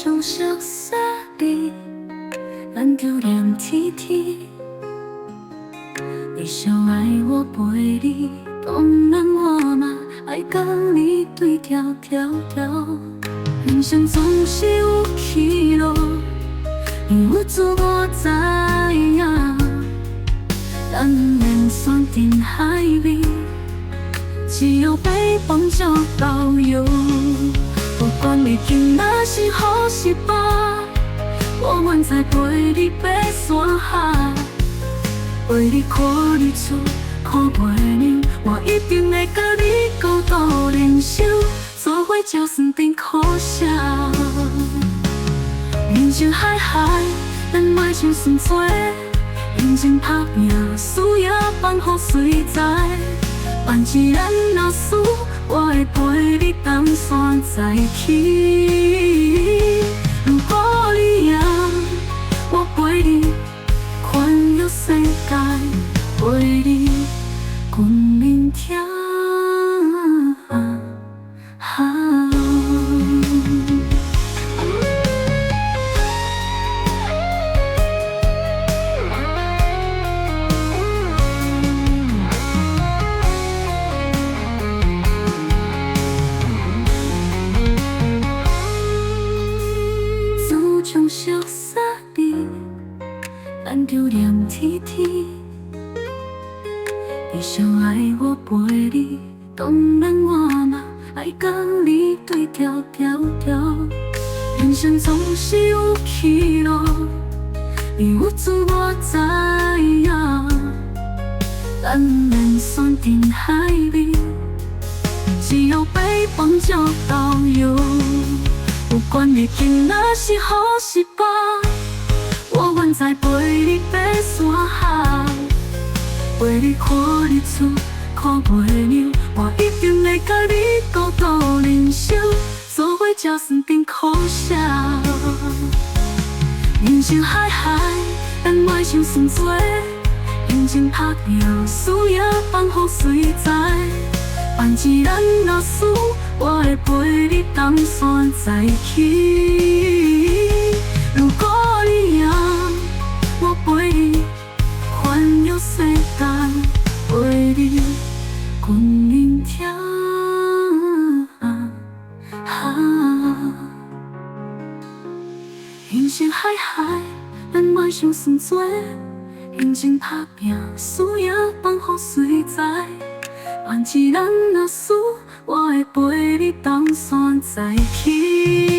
种熟悉你，咱就连天天。你想爱我陪你，当然我嘛爱跟你对调调调。人生总是有起落，有主我知影，咱免选定海里，只有被帮助到有。不管你今仔是好是歹，我愿在陪你爬山下，陪你看日出，看月亮，我一定会甲你孤独联手，做伙才算真可惜。人生海海，咱莫想算多，认真打拼，需要放乎随在。万一咱若输，我会陪你登山再起。如果你赢，我陪你环游世界，陪你滚明天。从熟悉你，咱就连天天。你想爱我陪你，当然我嘛爱跟你对调调调。人生总是有起落，有主我知影，咱免选定海里，只要被帮助到有。不管你今仔是好是歹，我愿在陪你爬山下，陪你看日出，看月亮，我一定会甲你孤独联手，做伙才算真可惜。人生海海，咱莫想算多，认真打拼，需要放乎随在。万一咱若输，我会陪你登山再起。如果你赢，我陪你环游世界，陪你滚明天。人生海海，咱莫想算多，认真打拼，需要放乎随在。万一咱若输，我会陪你登山再起。